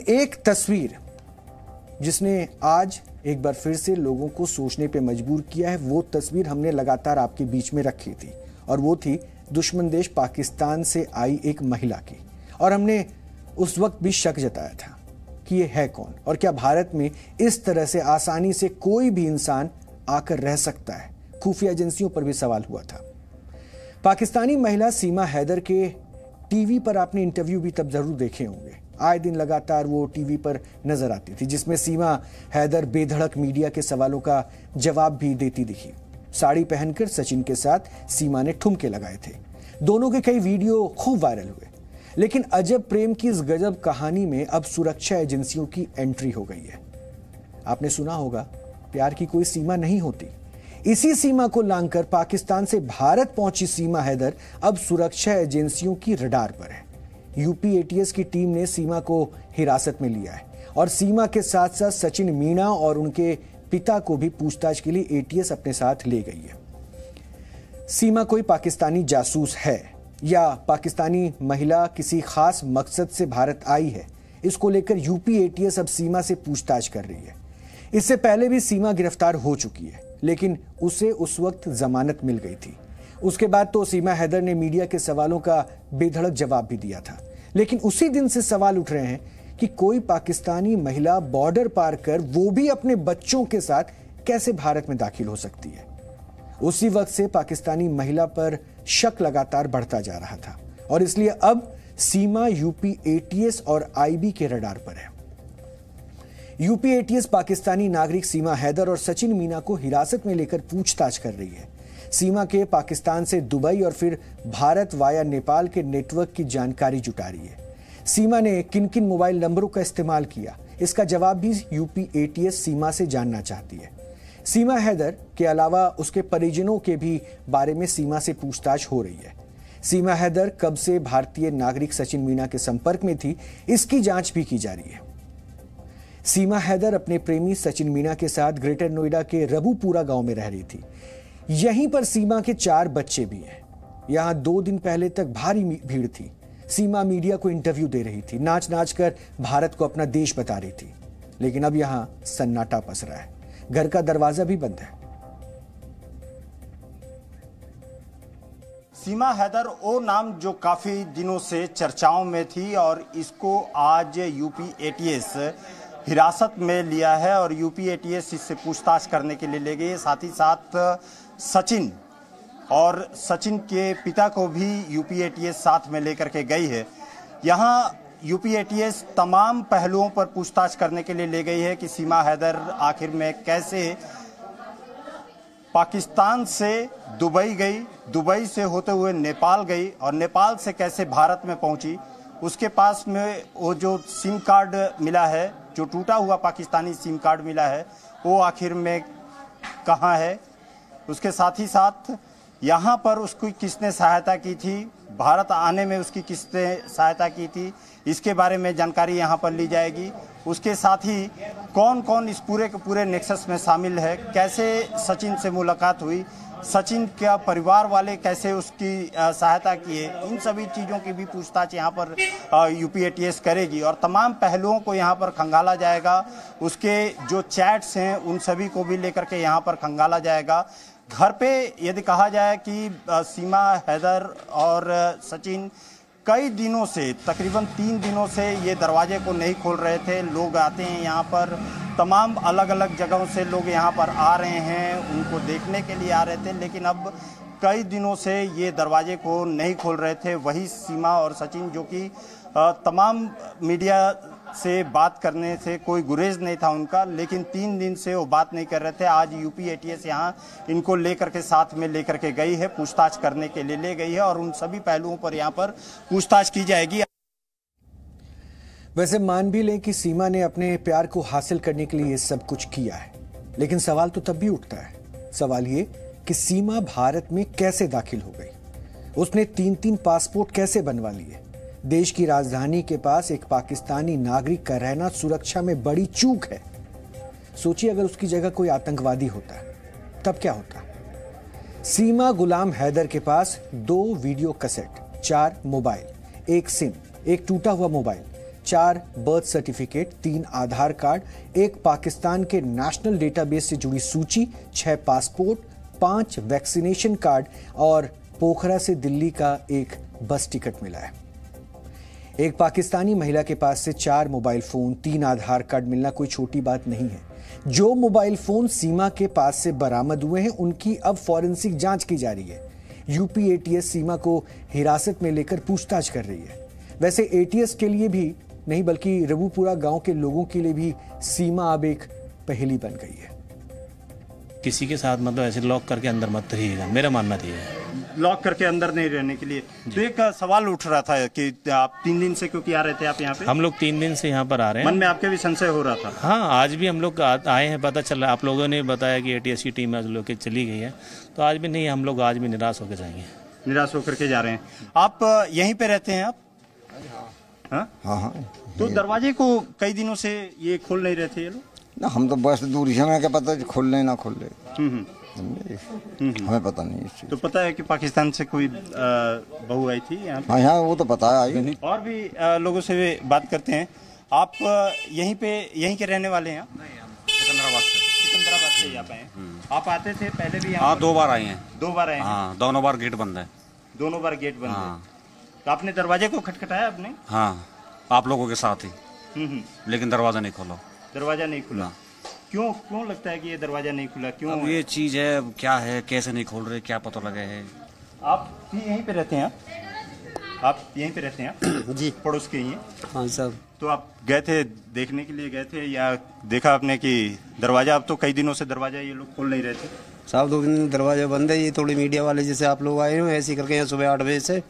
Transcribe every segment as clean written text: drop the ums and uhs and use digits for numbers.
एक तस्वीर जिसने आज एक बार फिर से लोगों को सोचने पे मजबूर किया है, वो तस्वीर हमने लगातार आपके बीच में रखी थी और वो थी दुश्मन देश पाकिस्तान से आई एक महिला की। और हमने उस वक्त भी शक जताया था कि ये है कौन और क्या भारत में इस तरह से आसानी से कोई भी इंसान आकर रह सकता है। खुफिया एजेंसियों पर भी सवाल हुआ था। पाकिस्तानी महिला सीमा हैदर के टीवी पर आपने इंटरव्यू भी तब जरूर देखे होंगे। आए दिन लगातार वो टीवी पर नजर आती थी, जिसमें सीमा हैदर बेधड़क मीडिया के सवालों का जवाब भी देती दिखी। साड़ी पहनकर सचिन के साथ सीमा ने ठुमके लगाए थे। दोनों के कई वीडियो खूब वायरल हुए। लेकिन अजब प्रेम की इस गजब कहानी में अब सुरक्षा एजेंसियों की एंट्री हो गई है। आपने सुना होगा, प्यार की कोई सीमा नहीं होती। इसी सीमा को लांघकर पाकिस्तान से भारत पहुंची सीमा हैदर अब सुरक्षा एजेंसियों की रडार पर है। यूपी एटीएस की टीम ने सीमा को हिरासत में लिया है और सीमा के साथ साथ सचिन मीणा और उनके पिता को भी पूछताछ के लिए एटीएस अपने साथ ले गई है। सीमा कोई पाकिस्तानी जासूस है या पाकिस्तानी महिला किसी खास मकसद से भारत आई है, इसको लेकर यूपी एटीएस अब सीमा से पूछताछ कर रही है। इससे पहले भी सीमा गिरफ्तार हो चुकी है, लेकिन उसे उस वक्त जमानत मिल गई थी। उसके बाद तो सीमा हैदर ने मीडिया के सवालों का बेधड़क जवाब भी दिया था। लेकिन उसी दिन से सवाल उठ रहे हैं कि कोई पाकिस्तानी महिला बॉर्डर पार कर, वो भी अपने बच्चों के साथ, कैसे भारत में दाखिल हो सकती है। उसी वक्त से पाकिस्तानी महिला पर शक लगातार बढ़ता जा रहा था और इसलिए अब सीमा यूपी एटीएस और आईबी के रडार पर है। यूपी एटीएस पाकिस्तानी नागरिक सीमा हैदर और सचिन मीणा को हिरासत में लेकर पूछताछ कर रही है। सीमा के पाकिस्तान से दुबई और फिर भारत वाया नेपाल के नेटवर्क की जानकारी जुटा रही है। सीमा ने किन किन मोबाइल नंबरों का इस्तेमाल किया, इसका जवाब भी यूपी एटीएस सीमा से जानना चाहती है। सीमा हैदर के अलावा उसके परिजनों के भी बारे में सीमा से पूछताछ हो रही है। सीमा हैदर कब से भारतीय नागरिक सचिन मीणा के संपर्क में थी, इसकी जांच भी की जा रही है। सीमा हैदर अपने प्रेमी सचिन मीणा के साथ ग्रेटर नोएडा के रबूपुरा गांव में रह रही थी। यहीं पर सीमा के 4 बच्चे भी हैं। यहां 2 दिन पहले तक भारी भीड़ थी। सीमा मीडिया को इंटरव्यू दे रही थी, नाच नाच कर भारत को अपना देश बता रही थी। लेकिन अब यहां सन्नाटा पसरा है, घर का दरवाजा भी बंद है। सीमा हैदर वो नाम जो काफी दिनों से चर्चाओं में थी और इसको आज यूपी एटीएस हिरासत में लिया है और यूपी एटीएस इससे पूछताछ करने के लिए ले गई है। साथ ही साथ सचिन और सचिन के पिता को भी यूपी एटीएस साथ में लेकर के गई है। यहाँ यूपी एटीएस तमाम पहलुओं पर पूछताछ करने के लिए ले गई है कि सीमा हैदर आखिर में कैसे पाकिस्तान से दुबई गई, दुबई से होते हुए नेपाल गई और नेपाल से कैसे भारत में पहुंची। उसके पास में वो जो सिम कार्ड मिला है, जो टूटा हुआ पाकिस्तानी सिम कार्ड मिला है, वो आखिर में कहाँ है। उसके साथ ही साथ यहाँ पर उसकी किसने सहायता की थी, भारत आने में उसकी किसने सहायता की थी, इसके बारे में जानकारी यहाँ पर ली जाएगी। उसके साथ ही कौन कौन इस पूरे के पूरे नेक्सस में शामिल है, कैसे सचिन से मुलाकात हुई, सचिन का परिवार वाले कैसे उसकी सहायता किए, इन सभी चीज़ों की भी पूछताछ यहाँ पर यूपी एटीएस करेगी और तमाम पहलुओं को यहाँ पर खंगाला जाएगा। उसके जो चैट्स हैं उन सभी को भी लेकर के यहाँ पर खंगाला जाएगा। घर पे यदि कहा जाए कि सीमा हैदर और सचिन कई दिनों से, तकरीबन 3 दिनों से ये दरवाजे को नहीं खोल रहे थे। लोग आते हैं यहाँ पर, तमाम अलग अलग जगहों से लोग यहाँ पर आ रहे हैं, उनको देखने के लिए आ रहे थे, लेकिन अब कई दिनों से ये दरवाजे को नहीं खोल रहे थे। वही सीमा और सचिन जो कि तमाम मीडिया से बात करने से कोई गुरेज नहीं था उनका, लेकिन 3 दिन से वो बात नहीं कर रहे थे। आज यूपी एटीएस यहाँ इनको लेकर के साथ में लेकर के गई है, पूछताछ करने के लिए ले गई है और उन सभी पहलुओं पर यहाँ पर पूछताछ की जाएगी। वैसे मान भी लें कि सीमा ने अपने प्यार को हासिल करने के लिए ये सब कुछ किया है, लेकिन सवाल तो तब भी उठता है। सवाल ये कि सीमा भारत में कैसे दाखिल हो गई, उसने 3-3 पासपोर्ट कैसे बनवा लिए। देश की राजधानी के पास एक पाकिस्तानी नागरिक का रहना सुरक्षा में बड़ी चूक है। सोचिए अगर उसकी जगह कोई आतंकवादी होता तब क्या होता। सीमा गुलाम हैदर के पास 2 वीडियो कैसेट, 4 मोबाइल, 1 सिम, एक टूटा हुआ मोबाइल, 4 बर्थ सर्टिफिकेट, 3 आधार कार्ड, 1 पाकिस्तान के नेशनल डेटाबेस से जुड़ी सूची, 6 पासपोर्ट, 5 वैक्सीनेशन कार्ड और पोखरा से दिल्ली का एक बस टिकट मिला है। एक पाकिस्तानी महिला के पास से 4 मोबाइल फोन, 3 आधार कार्ड मिलना कोई छोटी बात नहीं है। जो मोबाइल फोन सीमा के पास से बरामद हुए हैं उनकी अब फॉरेंसिक जांच की जा रही है। यूपी एटीएस सीमा को हिरासत में लेकर पूछताछ कर रही है। वैसे एटीएस के लिए भी नहीं बल्कि रबूपुरा गांव के लोगों के लिए भी सीमा अब एक पहेली बन गई है। किसी के साथ मतलब ऐसे लॉक करके अंदर मत रहिएगा, मेरा मानना तो ये है। लॉक करके अंदर नहीं रहने के लिए। तो एक सवाल उठ रहा था कि आप 3 दिन से क्योंकि आ रहे थे आप यहाँ पे? हम लोग 3 दिन से यहाँ पर आ रहे हैं। मन में आपके भी संशय हो रहा था? हाँ, आज भी हम लोग आए हैं, पता चला आप लोगों ने बताया कि एटीएस की टीम आज लोग चली गई है, तो आज भी नहीं, हम लोग आज भी निराश होकर जाएंगे। निराश होकर के जा रहे हैं। आप यहीं पे रहते हैं आप? हाँ हाँ। तो दरवाजे को कई दिनों से ये खोल नहीं रहे थे ये लोग? ना, हम तो बस दूर से, हमें क्या पता खोल ले ना खोल ले, हमें पता नहीं इस चीज़। तो पता है कि पाकिस्तान से कोई बहू आई थी यहाँ पे? हाँ यहाँ वो तो पता है आई। और भी लोगों से भी बात करते हैं। आप यहीं के रहने वाले हैं? सिकंदराबाद से यहाँ पे हैं। आप आते थे पहले भी यहाँ? हाँ, 2 बार आए हैं। 2 बार आए हैं? हाँ, दोनों बार गेट बंद है। दोनों बार गेट बंद है। तो आपने दरवाजे को खटखटाया आपने? हाँ, आप लोगों के साथ ही। लेकिन दरवाजा नहीं खोला। दरवाजा नहीं खुला? क्यों लगता है कि ये दरवाजा नहीं खुला? क्यों? अब ये चीज है, क्या है, कैसे नहीं खोल रहे, क्या पता लगे है। आप भी यहीं पे रहते हैं? आप यहीं पे रहते हैं? जी, पड़ोस के ही हैं? हाँ साहब। तो आप गए थे, देखने के लिए गए थे या देखा आपने कि दरवाजा, अब तो कई दिनों से दरवाजा ये लोग खोल नहीं रहे थे? साहब 2 दिन दरवाजा बंद है। ये थोड़ी मीडिया वाले जैसे आप लोग आए हो ऐसे ही करके यहाँ सुबह 8 बजे से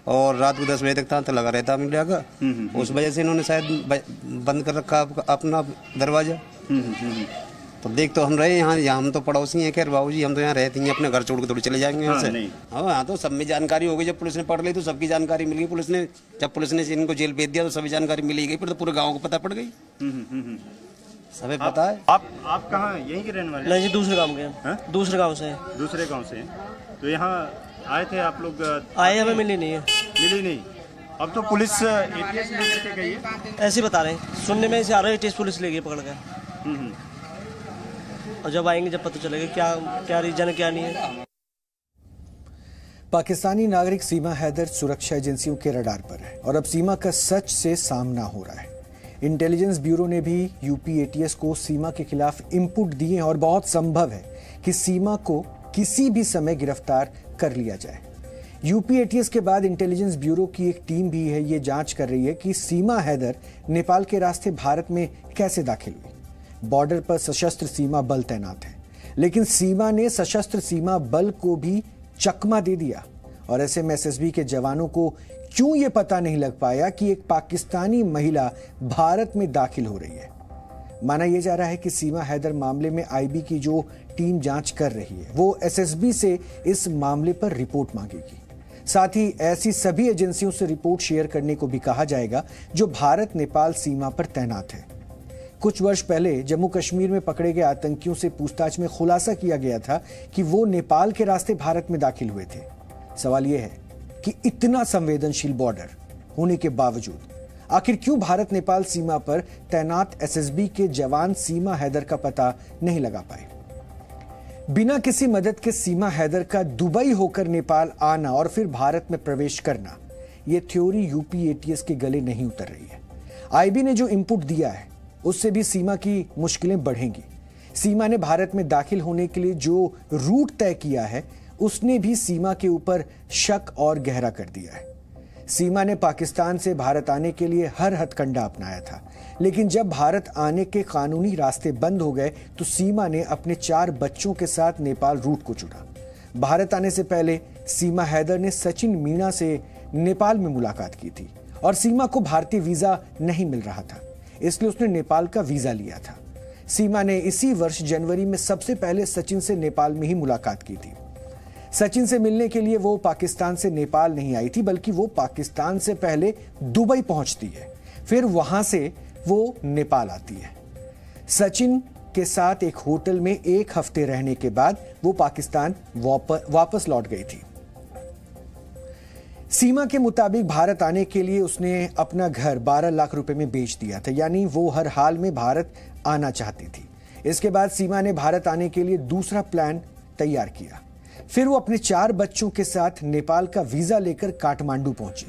और रात को 10 बजे तक लगा रहता मीडिया का। उस वजह से इन्होंने शायद बंद कर रखा अपना दरवाजा। तो देख तो हम रहे यहाँ हम तो पड़ोसी हैं। खैर बाबूजी, हम तो यहाँ रहते हैं, अपने घर छोड़ के थोड़ी चले जाएंगे यहाँ से। हाँ, तो सब में जानकारी हो गई। जब पुलिस ने पढ़ ली तो सबकी जानकारी मिल गई। जब पुलिस ने इनको जेल भेज दिया तो सभी जानकारी मिल गई, फिर तो पूरे गाँव को पता पड़ गई। सभी पता है। आप कहाँ, यहीं के रहने वाले? नहीं जी, दूसरे गाँव के। दूसरे गाँव से। दूसरे गाँव से? तो यहाँ आए थे आप लोग? आए, हमें मिली नहीं है। मिली नहीं? अब तो पुलिस एटीएस लेकर के गई है ऐसे बता रहे हैं, सुनने में ऐसे आ रहा है एटीएस पुलिस ले गई पकड़ के। और जब आएंगे जब पता चलेगा क्या रीजन है क्या नहीं है। पाकिस्तानी नागरिक सीमा हैदर सुरक्षा एजेंसियों के रडार पर है और अब सीमा का सच से सामना हो रहा है। इंटेलिजेंस ब्यूरो ने भी यूपी एटीएस को सीमा के खिलाफ इनपुट दिए और बहुत संभव है कि सीमा को किसी भी समय गिरफ्तार कर लिया जाए। यूपी एटीएस के बाद इंटेलिजेंस ब्यूरो की एक टीम भी है, ये जांच कर रही है कि सीमा हैदर नेपाल के रास्ते भारत में कैसे दाखिल हुई। बॉर्डर पर सशस्त्र सीमा बल तैनात है, लेकिन सीमा ने सशस्त्र सीमा बल को भी चकमा दे दिया और ऐसे में एसएसबी के जवानों को क्यों ये पता नहीं लग पाया कि एक पाकिस्तानी महिला भारत में दाखिल हो रही है। माना यह जा रहा है कि सीमा हैदर मामले में आईबी की जो टीम जांच कर रही है वो एसएसबी से इस मामले पर रिपोर्ट मांगेगी। साथ ही ऐसी सभी एजेंसियों से रिपोर्ट शेयर करने को भी कहा जाएगा जो भारत नेपाल सीमा पर तैनात है। कुछ वर्ष पहले जम्मू कश्मीर में पकड़े गए आतंकियों से पूछताछ में खुलासा किया गया था कि वो नेपाल के रास्ते भारत में दाखिल हुए थे। सवाल यह है कि इतना संवेदनशील बॉर्डर होने के बावजूद आखिर क्यों भारत नेपाल सीमा पर तैनात एसएसबी के जवान सीमा हैदर का पता नहीं लगा पाए। बिना किसी मदद के सीमा हैदर का दुबई होकर नेपाल आना और फिर भारत में प्रवेश करना, यह थ्योरी यूपी एटीएस के गले नहीं उतर रही है। आईबी ने जो इनपुट दिया है उससे भी सीमा की मुश्किलें बढ़ेंगी। सीमा ने भारत में दाखिल होने के लिए जो रूट तय किया है उसने भी सीमा के ऊपर शक और गहरा कर दिया है। सीमा ने पाकिस्तान से भारत आने के लिए हर हथकंडा अपनाया था, लेकिन जब भारत आने के कानूनी रास्ते बंद हो गए तो सीमा ने अपने 4 बच्चों के साथ नेपाल रूट को चुना। भारत आने से पहले सीमा हैदर ने सचिन मीणा से नेपाल में मुलाकात की थी और सीमा को भारतीय वीजा नहीं मिल रहा था, इसलिए उसने नेपाल का वीजा लिया था। सीमा ने इसी वर्ष जनवरी में सबसे पहले सचिन से नेपाल में ही मुलाकात की थी। सचिन से मिलने के लिए वो पाकिस्तान से नेपाल नहीं आई थी, बल्कि वो पाकिस्तान से पहले दुबई पहुंचती है, फिर वहां से वो नेपाल आती है। सचिन के साथ एक होटल में 1 हफ्ते रहने के बाद वो पाकिस्तान वापस लौट गई थी। सीमा के मुताबिक भारत आने के लिए उसने अपना घर 12 लाख रुपए में बेच दिया था, यानी वो हर हाल में भारत आना चाहती थी। इसके बाद सीमा ने भारत आने के लिए दूसरा प्लान तैयार किया। फिर वो अपने 4 बच्चों के साथ नेपाल का वीजा लेकर काठमांडू पहुंची।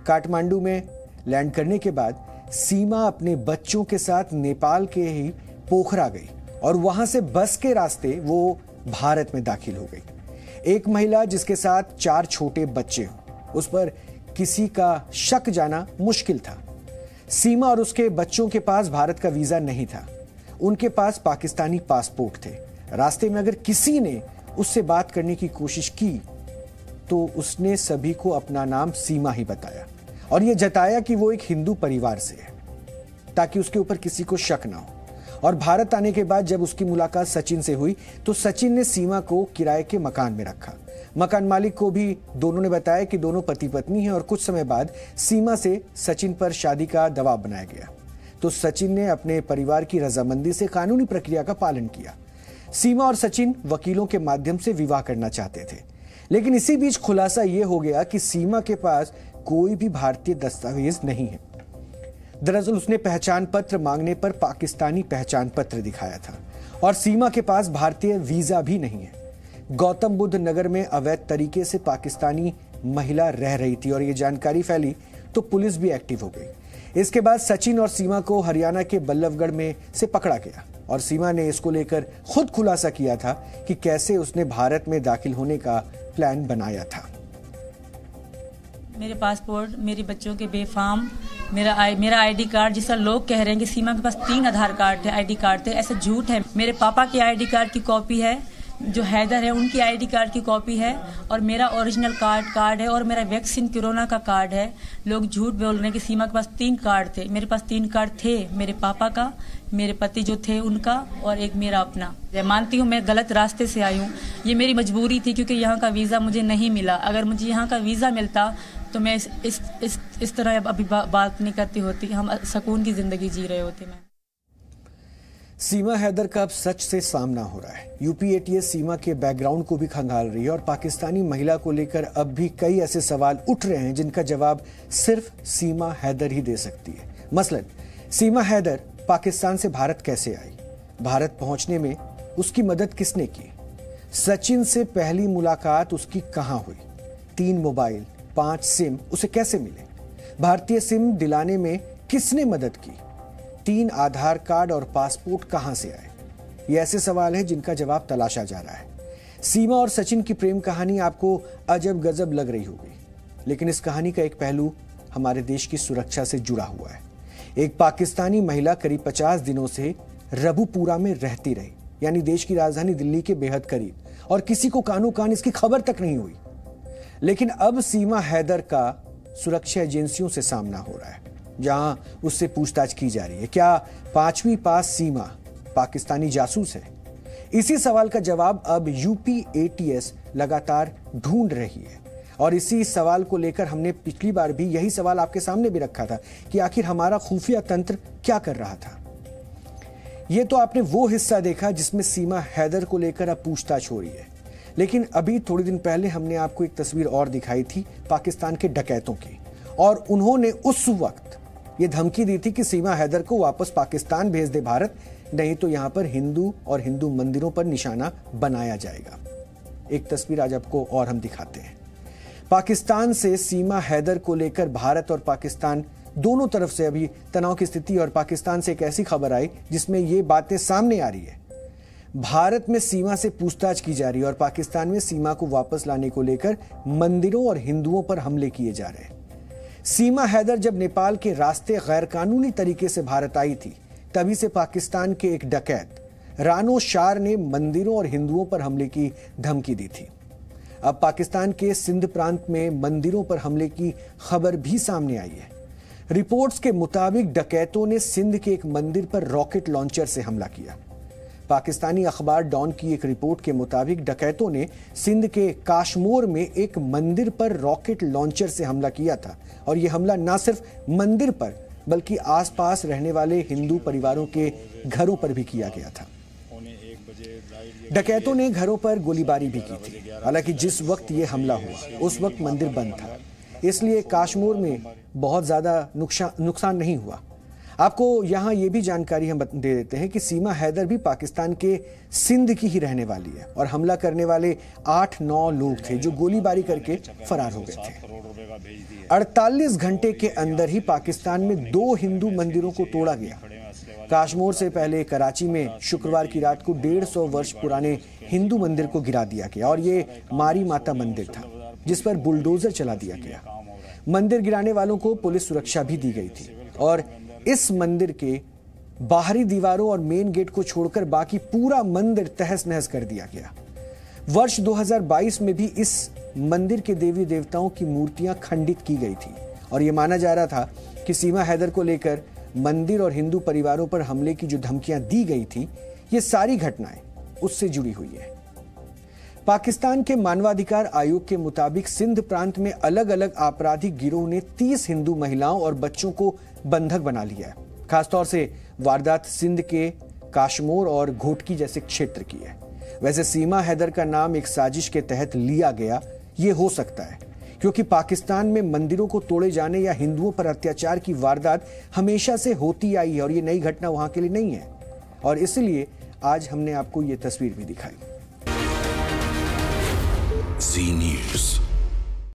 काठमांडू में लैंड करने के बाद सीमा अपने बच्चों के साथ नेपाल के ही पोखरा गई और वहां से बस के रास्ते वो भारत में दाखिल हो गई। एक महिला जिसके साथ 4 छोटे बच्चे हों, उस पर किसी का शक जाना मुश्किल था। सीमा और उसके बच्चों के पास भारत का वीजा नहीं था, उनके पास पाकिस्तानी पासपोर्ट थे। रास्ते में अगर किसी ने उससे बात करने की कोशिश की तो उसने सभी को अपना नाम सीमा ही बताया और यह जताया कि वो एक हिंदू परिवार से है, ताकि उसके ऊपर किसी को शक ना हो। और भारत आने के बाद जब उसकी मुलाकात सचिन से हुई तो सचिन ने सीमा को किराए के मकान में रखा। मकान मालिक को भी दोनों ने बताया कि दोनों पति पत्नी हैं और कुछ समय बाद सीमा से सचिन पर शादी का दबाव बनाया गया। तो सचिन ने अपने परिवार की रजामंदी से कानूनी प्रक्रिया का पालन किया। सीमा और सचिन वकीलों के माध्यम से विवाह करना चाहते थे, लेकिन इसी बीच खुलासा यह हो गया कि सीमा के पास कोई भी भारतीय दस्तावेज नहीं है। दरअसल उसने पहचान पत्र मांगने पर पाकिस्तानी पहचान पत्र दिखाया था और सीमा के पास भारतीय वीजा भी नहीं है। गौतम बुद्ध नगर में अवैध तरीके से पाकिस्तानी महिला रह रही थी और ये जानकारी फैली तो पुलिस भी एक्टिव हो गई। इसके बाद सचिन और सीमा को हरियाणा के बल्लभगढ़ में से पकड़ा गया और सीमा ने इसको लेकर खुद खुलासा किया था कि कैसे उसने भारत में दाखिल होने का प्लान बनाया था। मेरे पासपोर्ट, मेरे बच्चों के बेफाम, मेरा आईडी कार्ड, जिसका लोग कह रहे हैं कि सीमा के पास 3 आधार कार्ड थे, आईडी कार्ड थे, ऐसा झूठ है। मेरे पापा के आईडी कार्ड की कॉपी है, जो हैदर है उनकी आईडी कार्ड की कॉपी है और मेरा ओरिजिनल कार्ड है और मेरा वैक्सीन कोरोना का कार्ड है। लोग झूठ बोल रहे हैं कि सीमा के पास 3 कार्ड थे। मेरे पास 3 कार्ड थे, मेरे पापा का, मेरे पति जो थे उनका और एक मेरा अपना। मैं मानती हूँ मैं गलत रास्ते से आई हूँ, ये मेरी मजबूरी थी क्योंकि यहाँ का वीज़ा मुझे नहीं मिला। अगर मुझे यहाँ का वीज़ा मिलता तो मैं इस तरह अभी बात नहीं करती होती, हम सुकून की जिंदगी जी रहे होते। मैं सीमा हैदर का अब सच से सामना हो रहा है। यूपी एटीएस सीमा के बैकग्राउंड को भी खंगाल रही है और पाकिस्तानी महिला को लेकर अब भी कई ऐसे सवाल उठ रहे हैं जिनका जवाब सिर्फ सीमा हैदर ही दे सकती है। मसलन सीमा हैदर पाकिस्तान से भारत कैसे आई, भारत पहुंचने में उसकी मदद किसने की, सचिन से पहली मुलाकात उसकी कहां हुई, 3 मोबाइल 5 सिम उसे कैसे मिले, भारतीय सिम दिलाने में किसने मदद की, 3 आधार कार्ड और पासपोर्ट कहां से आए। ये ऐसे सवाल हैं जिनका जवाब तलाशा जा रहा है। सीमा और सचिन की प्रेम कहानी आपको अजब गजब लग रही होगी, लेकिन इस कहानी का एक पहलू हमारे देश की सुरक्षा से जुड़ा हुआ है। एक पाकिस्तानी महिला करीब 50 दिनों से रबुपुरा में रहती रही, यानी देश की राजधानी दिल्ली के बेहद करीब, और किसी को कानो कान इसकी खबर तक नहीं हुई। लेकिन अब सीमा हैदर का सुरक्षा एजेंसियों से सामना हो रहा है, जहां उससे पूछताछ की जा रही है। क्या 5वीं पास सीमा पाकिस्तानी जासूस है? इसी सवाल का जवाब अब यूपी एटीएस लगातार ढूंढ रही है और इसी सवाल को लेकर हमने पिछली बार भी यही सवाल आपके सामने भी रखा था कि आखिर हमारा खुफिया तंत्र क्या कर रहा था। यह तो आपने वो हिस्सा देखा जिसमें सीमा हैदर को लेकर अब पूछताछ हो रही है, लेकिन अभी थोड़े दिन पहले हमने आपको एक तस्वीर और दिखाई थी पाकिस्तान के डकैतों की, और उन्होंने उस वक्त ये धमकी दी थी कि सीमा हैदर को वापस पाकिस्तान भेज दे भारत, नहीं तो यहां पर हिंदू और हिंदू मंदिरों पर निशाना बनाया जाएगा। एक तस्वीर आज आपको और हम दिखाते हैं। पाकिस्तान से सीमा हैदर को लेकर भारत और पाकिस्तान दोनों तरफ से अभी तनाव की स्थिति, और पाकिस्तान से एक ऐसी खबर आई जिसमें ये बातें सामने आ रही है। भारत में सीमा से पूछताछ की जा रही है और पाकिस्तान में सीमा को वापस लाने को लेकर मंदिरों और हिंदुओं पर हमले किए जा रहे हैं। सीमा हैदर जब नेपाल के रास्ते गैरकानूनी तरीके से भारत आई थी, तभी से पाकिस्तान के एक डकैत रानो शार ने मंदिरों और हिंदुओं पर हमले की धमकी दी थी। अब पाकिस्तान के सिंध प्रांत में मंदिरों पर हमले की खबर भी सामने आई है। रिपोर्ट्स के मुताबिक डकैतों ने सिंध के एक मंदिर पर रॉकेट लॉन्चर से हमला किया। पाकिस्तानी अखबार डॉन की एक रिपोर्ट के मुताबिक डकैतों ने सिंध के काशमोर में एक मंदिर पर रॉकेट लॉन्चर से हमला किया था, और यह हमला न सिर्फ मंदिर पर बल्कि आसपास रहने वाले हिंदू परिवारों के घरों पर भी किया गया था। डकैतों ने घरों पर गोलीबारी भी की थी। हालांकि जिस वक्त यह हमला हुआ उस वक्त मंदिर बंद था। इसलिए काश्मीर में बहुत ज़्यादा नुकसान नहीं हुआ। आपको यहाँ ये भी जानकारी हम दे देते हैं कि सीमा हैदर भी पाकिस्तान के सिंध की ही रहने वाली है और हमला करने वाले 8-9 लोग थे जो गोलीबारी करके फरार हो गए थे। 48 घंटे के अंदर ही पाकिस्तान में 2 हिंदू मंदिरों को तोड़ा गया। काश्मीर से पहले कराची में शुक्रवार की रात को 150 वर्ष पुराने हिंदू मंदिर को गिरा दिया गया और ये मारी माता मंदिर था जिस पर बुलडोजर चला दिया गया। मंदिर गिराने वालों को पुलिस सुरक्षा भी दी गई थी और इस मंदिर के बाहरी दीवारों और मेन गेट को छोड़कर बाकी पूरा मंदिर तहस नहस कर दिया गया। वर्ष 2022 में भी इस मंदिर के देवी देवताओं की मूर्तियां खंडित की गई थी और यह माना जा रहा था कि सीमा हैदर को लेकर मंदिर और हिंदू परिवारों पर हमले की जो धमकियां दी गई थी, ये सारी घटनाएं उससे जुड़ी हुई है। पाकिस्तान के मानवाधिकार आयोग के मुताबिक सिंध प्रांत में अलग अलग आपराधिक गिरोह ने 30 हिंदू महिलाओं और बच्चों को बंधक बना लिया है। खासतौर से वारदात सिंध के काश्मीर और घोटकी जैसे क्षेत्र की है। वैसे सीमा हैदर का नाम एक साजिश के तहत लिया गया, ये हो सकता है क्योंकि पाकिस्तान में मंदिरों को तोड़े जाने या हिंदुओं पर अत्याचार की वारदात हमेशा से होती आई है और ये नई घटना वहां के लिए नहीं है और इसलिए आज हमने आपको ये तस्वीर भी दिखाई। जी न्यूज़।